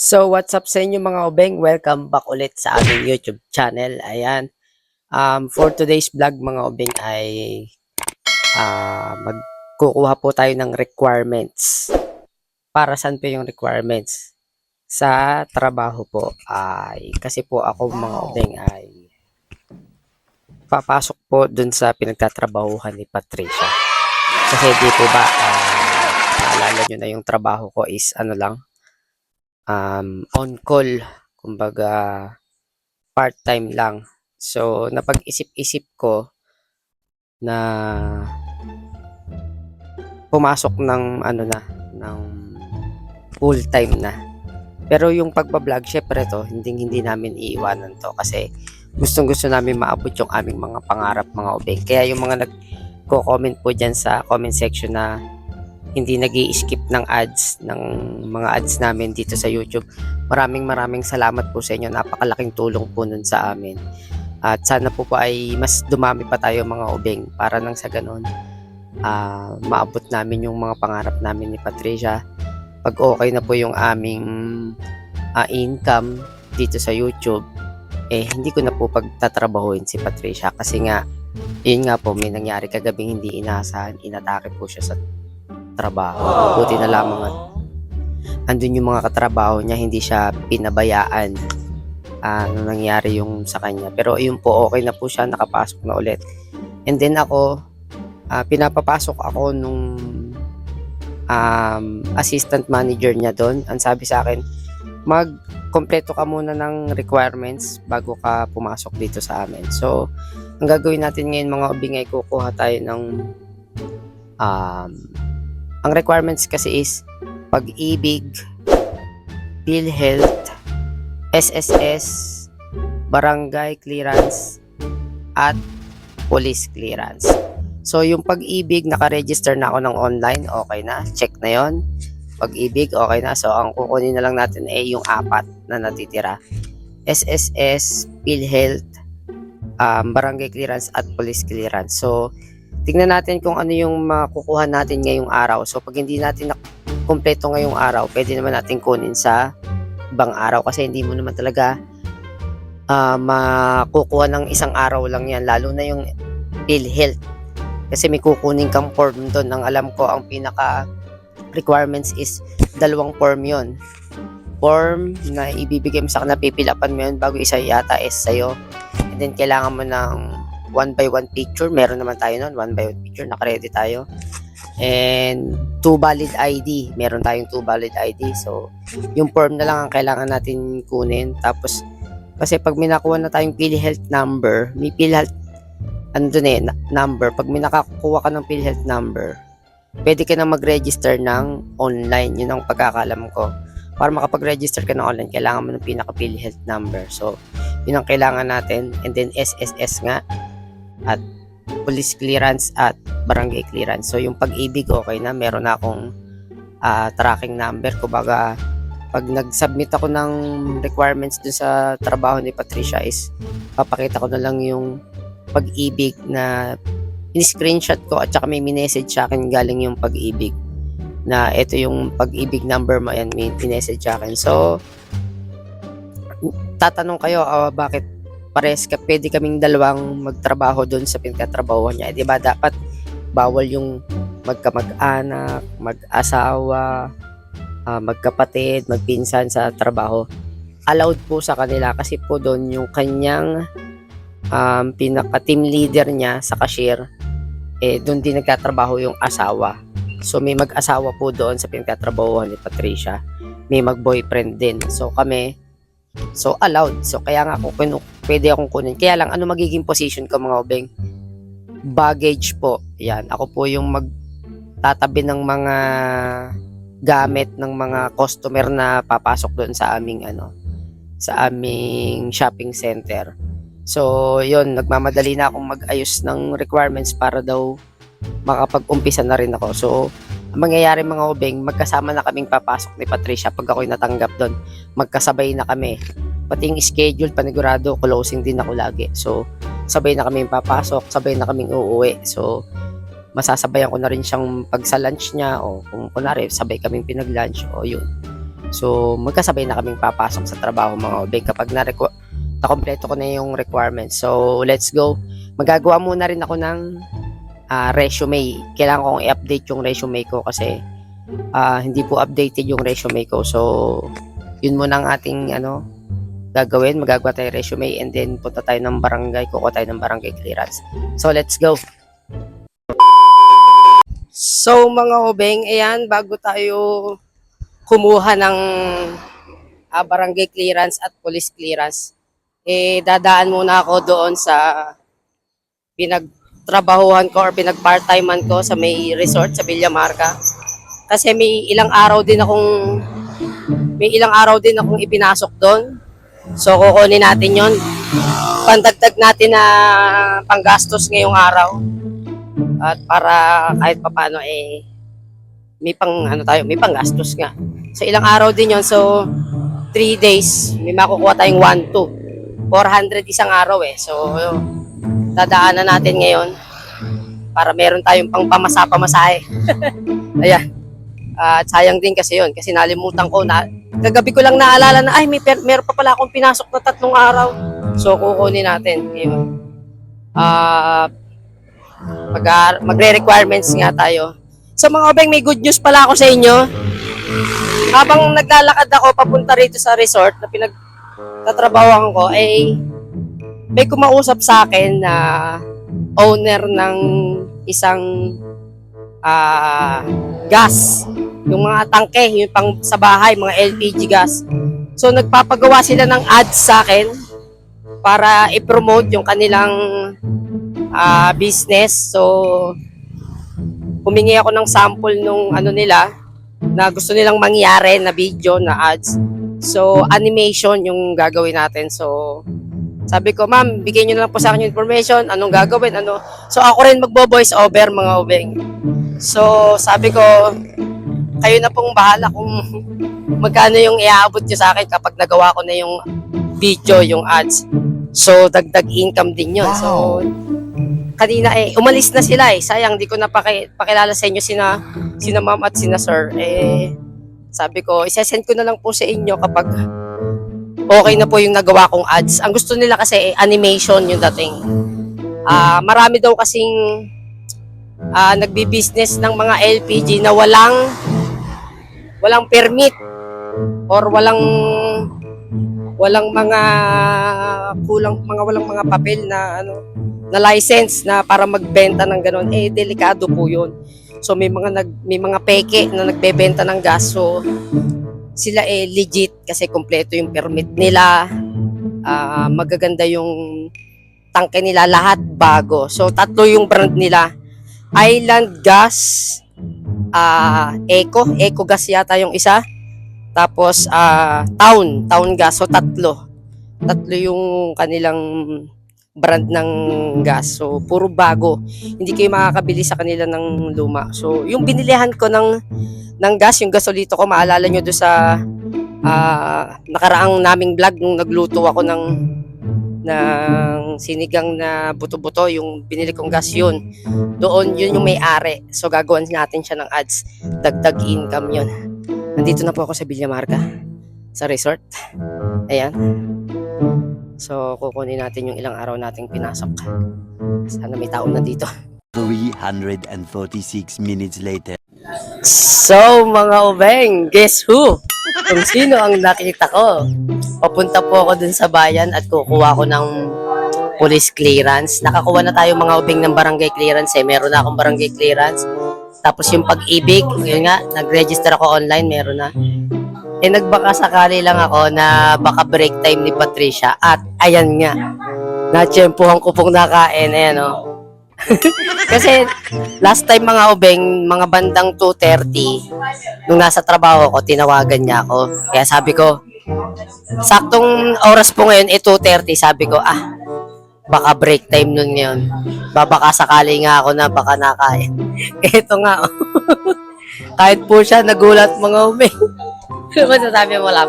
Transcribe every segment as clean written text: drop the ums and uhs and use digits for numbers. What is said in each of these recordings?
So, what's up sa inyo mga obeng? Welcome back ulit sa aming YouTube channel. Ayan. For today's vlog mga obeng ay magkukuha po tayo ng requirements. Para saan po yung requirements? Sa trabaho po. Kasi po ako mga obeng ay papasok po dun sa pinagtatrabahuhan ni Patricia. Kasi di po ba, naalala nyo na yung trabaho ko is ano lang, on call. Kumbaga, part-time lang. So, napag-isip-isip ko na pumasok ng ano na, ng full-time na. Pero yung pagbablog, syempre to, hindi namin iiwanan to kasi gustong-gusto namin maabot yung aming mga pangarap mga obeng. Kaya yung mga nagko-comment po dyan sa comment section na hindi nag-i-skip ng ads, ng mga ads namin dito sa YouTube. Maraming salamat po sa inyo. Napakalaking tulong po nun sa amin. At sana po ay mas dumami pa tayo mga obeng para nang sa ganun maabot namin yung mga pangarap namin ni Patricia. Pag okay na po yung aming income dito sa YouTube, hindi ko na po pagtatrabahuin si Patricia kasi nga, yun nga po, may nangyari kagabing hindi inaasahan. Inatake po siya sa trabaho. Buti na lamang at andun yung mga katrabaho niya, hindi siya pinabayaan nung nangyari yung sa kanya. Pero yun po, okay na po siya, nakapasok na ulit. And then ako, pinapapasok ako nung assistant manager niya doon. Ang sabi sa akin, magkompleto ka muna ng requirements bago ka pumasok dito sa amin. So, ang gagawin natin ngayon mga obing ay kukuha tayo ng ang requirements kasi is Pag-ibig, PhilHealth, SSS, Barangay Clearance, at Police Clearance. So, yung Pag-ibig, nakaregister na ako ng online, okay na, check na yon. Pag-ibig, okay na. So, ang kukunin na lang natin ay yung 4 na natitira. SSS, PhilHealth, Barangay Clearance, at Police Clearance. So, tingnan natin kung ano yung makukuha natin ngayong araw. So, pag hindi natin kumpleto ngayong araw, pwede naman natin kunin sa ibang araw kasi hindi mo naman talaga makukuha ng isang araw lang yan, lalo na yung PhilHealth kasi may kukunin kang form doon. Ang alam ko, ang pinaka requirements is 2 form yon. Form na ibibigay mo sa kanila, pipilapan mo yun bago isa yata is sa'yo, and then kailangan mo ng 1 by 1 picture. Meron naman tayo nun, 1 by 1 picture, nakaready tayo. And 2 valid ID. Meron tayong 2 valid ID. So, yung form na lang ang kailangan natin kunin. Tapos, kasi pag may nakuha na tayong PhilHealth number, may PhilHealth, number. Pag may nakakuha ka ng PhilHealth number, pwede ka na mag-register ng online. Yun ang pagkakalam ko. Para makapag-register ka ng online, kailangan mo ng pinaka-PhilHealth number. So, yun ang kailangan natin. And then, SSS nga. At Police Clearance at Barangay Clearance. So, yung Pag-ibig, okay na. Meron na akong tracking number. Kumbaga, pag nag-submit ako ng requirements dun sa trabaho ni Patricia is, papakita ko na lang yung Pag-ibig na in-screenshot ko at saka may minessage sa akin galing yung Pag-ibig na ito yung Pag-ibig number mo. Ayan, may minessage sa akin. So, tatanong kayo, bakit pares ka, pwede kaming dalawang magtrabaho doon sa pinagtatrabahuhan niya. Di ba dapat bawal yung magkamag-anak, mag-asawa, magkapatid, magpinsan sa trabaho. Allowed po sa kanila kasi po doon yung kanyang pinaka-team leader niya sa cashier, doon din nagtatrabaho yung asawa. So may mag-asawa po doon sa pinagtatrabahuhan ni Patricia. May mag-boyfriend din. So kami, so allowed. So kaya nga ako pwede akong kunin. Kaya lang, ano magiging position ko mga obeng? Baggage po. Yan. Ako po yung magtatabi ng mga gamit ng mga customer na papasok doon sa aming sa aming shopping center. So, yun, nagmamadali na akong mag-ayos ng requirements para daw makapag-umpisa na rin ako. So, ang mangyayari mga obeng, magkasama na kaming papasok ni Patricia pag ako'y natanggap doon. Magkasabay na kami. Pati yung schedule, panigurado, closing din ako lagi. So, sabay na kaming papasok, sabay na kaming uuwi. So, masasabayan ko na rin siyang pag sa lunch niya o kung kunwari, sabay kaming pinag-lunch o yun. So, magkasabay na kaming papasok sa trabaho mga obeng kapag na-kompleto ko na yung requirements. So, let's go. Magagawa muna rin ako ng resume. Kailangan kong i-update yung resume ko kasi hindi po updated yung resume ko. So, yun muna ang ating gagawin. Magagawa tayo resume and then punta tayo ng barangay. Kukuha tayo ng barangay clearance. So, let's go. So, mga obeng, ayan, bago tayo kumuha ng barangay clearance at police clearance, dadaan muna ako doon sa pinagtrabahuhan ko or pinag-part-timean ko sa may resort sa Villamarca. Kasi may ilang araw din akong ipinasok doon. So, kukunin natin yon. Pandagdag natin na panggastos ngayong araw. At para kahit papaano may panggastos nga. So, ilang araw din yon. So, 3 days, may makukuha tayong 400 isang araw So, dadaanan natin ngayon para meron tayong pang pamasa-pamasahe. Ayan. At sayang din kasi yon kasi nalimutan ko na kagabi ko lang naalala na meron pa pala akong pinasok na 3 araw. So, kukunin natin ngayon. Magre-requirements nga tayo. So, mga obeng, may good news pala ako sa inyo. Habang naglalakad ako papunta rito sa resort na pinagtatrabahoan ko, may kumausap sa akin na owner ng isang gas. Yung mga tangke, yung pang sa bahay, mga LPG gas. So, nagpapagawa sila ng ads sa akin para i-promote yung kanilang business. So, humingi ako ng sample nung nila na gusto nilang mangyari na video, na ads. So, animation yung gagawin natin. So, sabi ko, ma'am, bigyan nyo na lang po sa akin yung information, anong gagawin, So, ako rin magbo-voice over, mga obeng. So, sabi ko, kayo na pong bahala kung magkano yung iaabot nyo sa akin kapag nagawa ko na yung video, yung ads. So, dagdag income din yun. Wow. So, kanina umalis na sila Sayang, di ko na pakilala sa inyo sina ma'am at sina sir. Sabi ko, isesend ko na lang po sa inyo kapag okay na po yung nagawa kong ads. Ang gusto nila kasi animation yung dating. Marami daw kasing nagbi-business ng mga LPG na walang permit or walang mga papel na na license na para magbenta ng ganun. Delikado po 'yun. So may mga peke na nagbebenta ng gas. So sila legit kasi kompleto yung permit nila. Magaganda yung tangke nila, lahat bago. So 3 yung brand nila. Island Gas, Eco Gas yata yung isa. Tapos Town Gas. So 3 yung kanilang brand ng gas. So puro bago. Hindi kayo makakabili sa kanila ng luma. So yung binilihan ko ng gas, yung gasolito ko, maalala nyo doon sa nakaraang naming vlog nung nagluto ako ng sinigang na buto-buto, yung binili kong gas yun. Doon, yun yung may-ari. So gagawin natin siya ng ads. Dagdag income yun. Nandito na po ako sa Villamarca, sa resort. Ayan. So, kukunin natin yung ilang araw nating pinasok. Sana may tao na dito. 346 minutes later. So, mga obeng, guess who? Kung sino ang nakita ko. Papunta po ako dun sa bayan at kukuha ko ng police clearance. Nakakuha na tayo mga obeng ng barangay clearance Meron na akong barangay clearance. Tapos yung pag-ibig, yun nga, nag-register ako online, meron na. Nagbaka sakali lang ako na baka break time ni Patricia at ayan nga, natsyempohan ko pong nakain, Kasi last time mga obeng, mga bandang 2:30, nung nasa trabaho ko, tinawagan niya ako. Kaya sabi ko, saktong oras po ngayon, 2:30, sabi ko, baka break time nun ngayon. Baka sakali nga ako na baka nakain. Ito nga, kahit po siya nagulat mga obeng. Masasabi mo lang.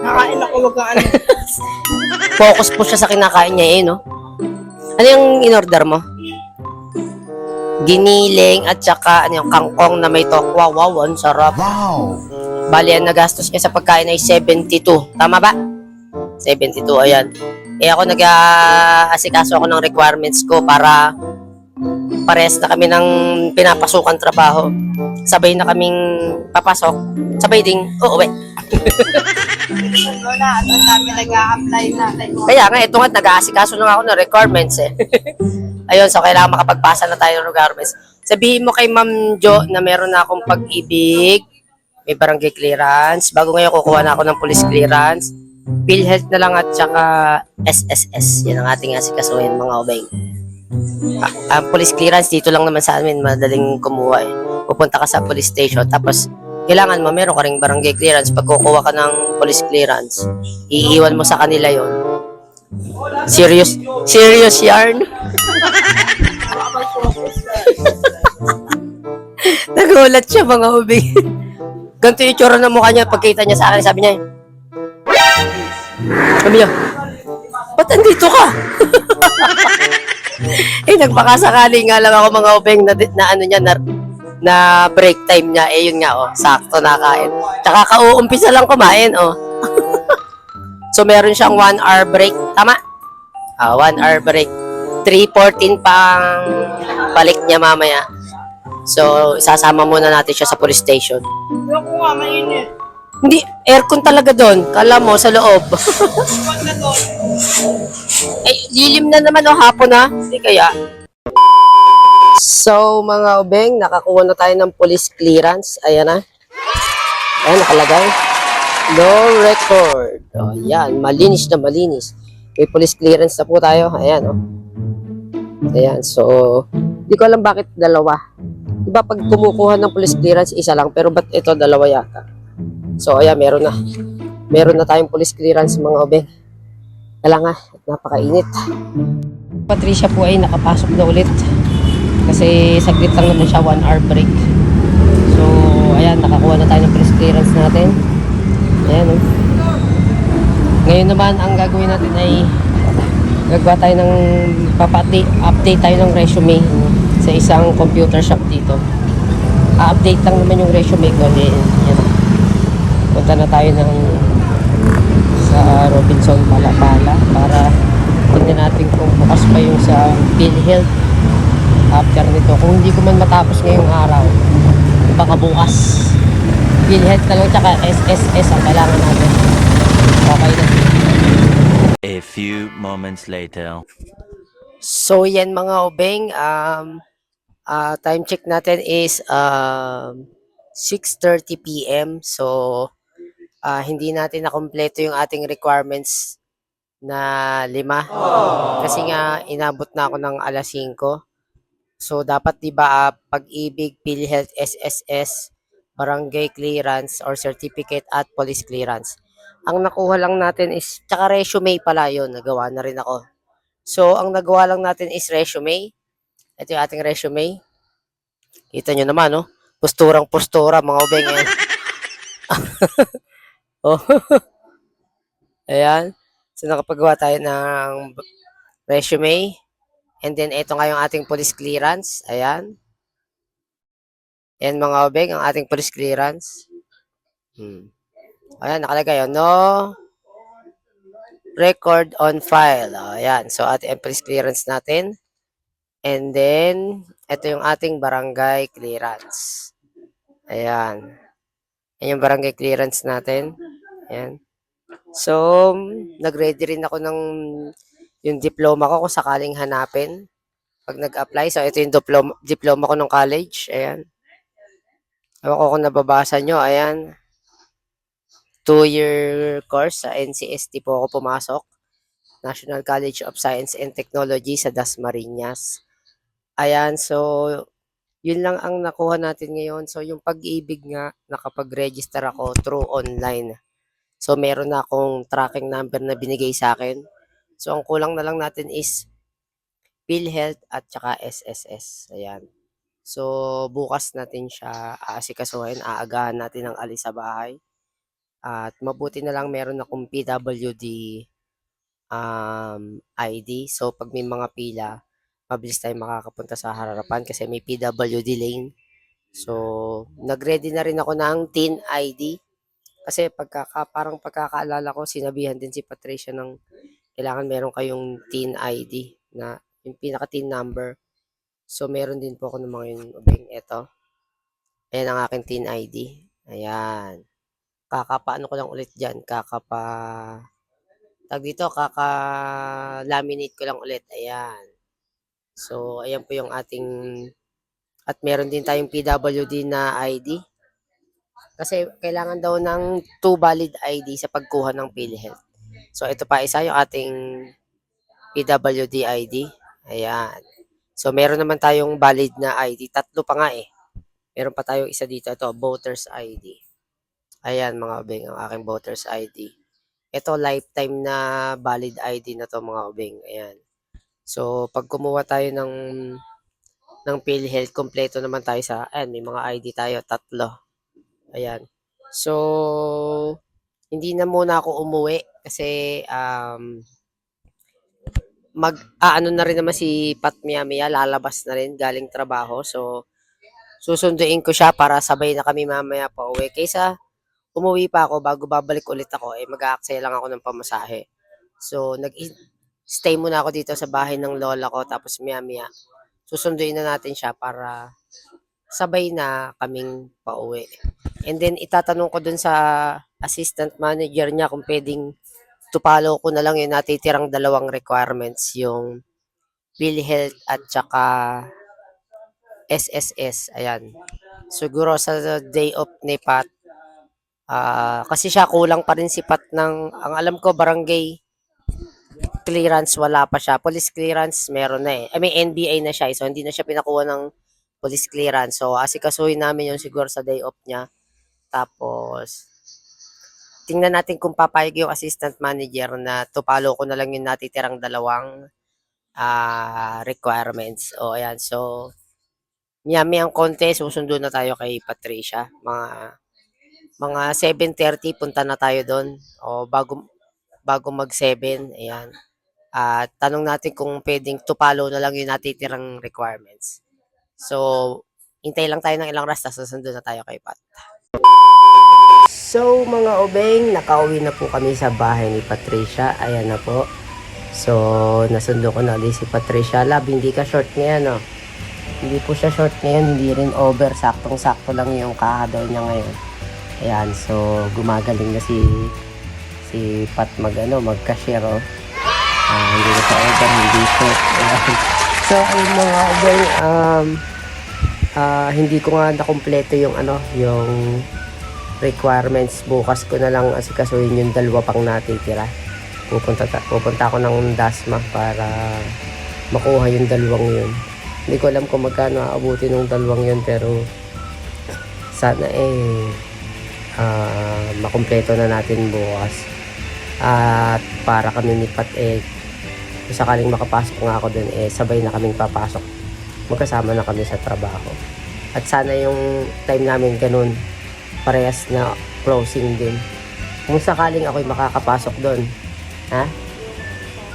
Nakain ako lugaan. Focus po siya sa kinakain niya no? Ano yung in-order mo? giniling, at saka ano, yung kangkong na may tokwa. Wow, ang sarap. Wow! Bali, ang nagastos niya sa pagkain ay 72. Tama ba? 72, ayan. Eh ako nag-asikaso ako ng requirements ko para parehas na kami ng pinapasukan trabaho. Sabay na kaming papasok, sabay ding uuwi. Wala, at ang dami nag-a-apply na. Kaya nga, ito nga, nag-aasikaso lang ako ng requirements eh. Ayun, so kailangan makapagpasa na tayo ng requirements. Sabihin mo kay Ma'am Jo na meron na akong pag-ibig, may barangay clearance, bago ngayon kukuha na ako ng police clearance, PhilHealth na lang at saka SSS. Yan ang ating asikasuhin mga obeng. Ang police clearance dito lang naman sa amin, madaling kumuha eh. Pupunta ka sa police station, tapos kailangan mo meron ka ring barangay clearance. Pag kukuha ka ng police clearance, iiwan mo sa kanila yon. Serious yarn. Nagulat siya mga obeng. Ganito yung itsura ng mukha niya pagkita niya sa akin, sabi niya, ba't andito ka? Eh, nagpakasakali nga lang ako mga obeng na ano niya, na break time niya. Eh, yun nga, oh, sakto nakain. Tsaka kauumpisa lang kumain, oh. So, meron siyang 1 hour break. Tama? 1 hour break. 3:14 pang balik niya mamaya. So, isasama muna natin siya sa police station. Yung nga, mainit. Hindi, aircon talaga doon. Kala mo, sa loob. Huwag na to. Eh, lilim na naman o hapon na. Hindi kaya. So, mga obeng, nakakuha na tayo ng police clearance. Ayan na. Ayan, nakalagay. No record. O, yan. Malinis na malinis. May police clearance na po tayo. Ayan, o. Ayan, so, di ko alam bakit dalawa. Diba pag kumukuha ng police clearance, isa lang. Pero ba't ito dalawa yata? So, ayan, meron na. Meron na tayong police clearance, mga obeng. Kala nga, napakainit. Patricia po ay nakapasok na ulit. Kasi saglit lang naman siya, 1 hour break. So, ayan, nakakuha na tayo ng police clearance natin. Ayan, oh. Ngayon naman, ang gagawin natin ay gagawa tayo ng update tayo ng resume sa isang computer shop dito. Update lang naman yung resume ko. Yan. Punta na tayo sa Robinson Malapala para tingnan natin kung bukas pa yung sa PhilHealth after nito. Kung hindi ko man matapos ngayong araw, baka bukas. PhilHealth na lang tsaka SSS ang kailangan natin. Okay na. A few moments later. So yan mga obeng, time check natin is 6:30 PM. So hindi natin nakumpleto yung ating requirements na 5. Kasi nga inabot na ako ng 5:00. So dapat 'di ba pag-ibig, PhilHealth, SSS, barangay clearance or certificate at police clearance. Ang nakuha lang natin is tsaka resume pala yun, nagawa na rin ako. So ang nagawa lang natin is resume. Ito yung ating resume. Kita nyo naman, no? Posturang-postura, mga obeng. Oh. Ayan. So, nakapagawa tayo ng resume. And then, ito nga yung ating police clearance. Ayan. Ayan, mga obeng, ang ating police clearance. Ayan, nakalagay yun. No record on file. Ayan. So, ating police clearance natin. And then, ito yung ating barangay clearance. Ayan. Ayan yung barangay clearance natin. Ayan. So, nag-ready rin ako ng yung diploma ko kung sakaling hanapin pag nag-apply. So, ito yung diploma ko ng college. Ayan. Ewan ko kung nababasa nyo. Ayan. 2-year course sa NCST po ako pumasok. National College of Science and Technology sa Dasmariñas. Ayan. So, yun lang ang nakuha natin ngayon. So, yung pag-ibig nga, nakapag-register ako through online. So, meron na akong tracking number na binigay sa akin. So, ang kulang na lang natin is PhilHealth at saka SSS. Ayan. So, bukas natin siya aasikasuhin. Aagahan natin ang alis sa bahay. At mabuti na lang meron akong PWD ID. So, pag may mga pila, mabilis tayo makakapunta sa harapan kasi may PWD lane. So, nag-ready na rin ako ng TIN ID. Kasi parang pagkakaalala ko, sinabihan din si Patricia ng kailangan meron kayong TIN ID na yung pinaka-TIN number. So, meron din po ako ng mga yun. Ito. Ayan ang aking TIN ID. Ayan. Kakapaano ko lang ulit dyan. Kaka-laminate ko lang ulit. Ayan. So, ayan po yung ating, at meron din tayong PWD na ID. Kasi kailangan daw ng 2 valid ID sa pagkuha ng PhilHealth. So, ito pa isa yung ating PWD ID. Ayan. So, meron naman tayong valid na ID. 3 pa nga eh. Meron pa tayong isa dito. Ito, voter's ID. Ayan mga ubeng, ang aking voter's ID. Ito, lifetime na valid ID na to mga ubeng. Ayan. So, pag kumuha tayo ng PhilHealth, kompleto naman tayo sa, ayan, may mga ID tayo, 3. Ayan. So, hindi na muna ako umuwi kasi ano na rin naman si Pat Mia, lalabas na rin galing trabaho. So, susunduin ko siya para sabay na kami mamaya pa uwi. Kaysa umuwi pa ako bago babalik ulit ako, mag-aaksaya lang ako ng pamasahe. So, stay muna ako dito sa bahay ng lola ko tapos maya susunduin na natin siya para sabay na kaming pauwi. And then, itatanong ko dun sa assistant manager niya kung pwedeng tupalo ko na lang yung natitirang 2 requirements, yung PhilHealth at saka SSS. Ayan. Siguro sa day off ni Pat, kasi siya kulang pa rin si Pat ng, ang alam ko, barangay clearance, wala pa siya. Police clearance, meron na eh. I mean, NBI na siya. So, hindi na siya pinakuha ng police clearance. So, asikasuhin namin yung siguro sa day off niya. Tapos, tingnan natin kung papayag yung assistant manager na tupalo ko na lang yung natitirang 2 requirements. O, ayan. So, miyami ang konti. Susundo na tayo kay Patricia. Mga 7:30 punta na tayo doon. O, bago mag-7. Ayan. At tanong natin kung pwedeng tupalo na lang yung natitirang requirements. So, hintay lang tayo ng ilang oras, tapos susundo na tayo kay Pat. So, mga obeng, nakauwi na po kami sa bahay ni Patricia. Ayan na po. So, nasundo ko na ulit si Patricia. Lab, hindi ka short ngayon, no? Hindi po siya short ngayon, hindi rin over. Saktong-sakto lang yung kakadaw niya ngayon. Ayan, so, gumagaling na si Pat mag-cashier, oh. Hindi na sa over, hindi short. So, ayun mga obeng, hindi ko nga nakumpleto yung yung requirements. Bukas ko na lang asikasuhin yung 2 pang natitira. Pupunta ako ng DASMA para makuha yung 2 yun. Hindi ko alam kung magkano aabutin ng 2 yun, pero sana makumpleto na natin bukas. At para kami ni Pat kung sakaling makapasok nga ako dun, sabay na kaming papasok. Magkasama na kami sa trabaho. At sana yung time namin ganun, parehas na closing din. Kung sakaling ako'y makakapasok doon, ha?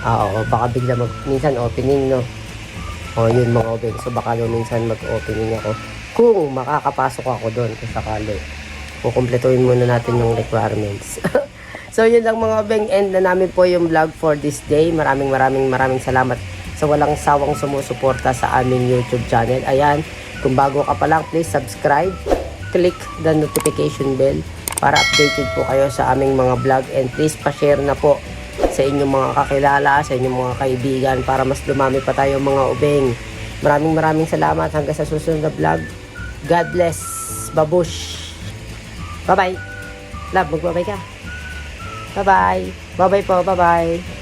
Oo, baka bigla minsan opening, no? O, yun mga obeng. So, baka minsan mag-opening ako. Kung makakapasok ako doon, kung sakali. Kukumpletuhin muna natin yung requirements. So, yun lang mga obeng. End na namin po yung vlog for this day. Maraming salamat sa walang sawang sumusuporta sa aming YouTube channel. Ayan, kung bago ka pa lang, please subscribe. Click the notification bell para updated po kayo sa aming mga vlog. And please pa-share na po sa inyong mga kakilala, sa inyong mga kaibigan para mas dumami pa tayo mga ubeng. Maraming salamat. Hanggang sa susunod na vlog. God bless. Babush. Bye-bye. Love, magbabay ka. Bye-bye. Bye-bye po. Bye-bye.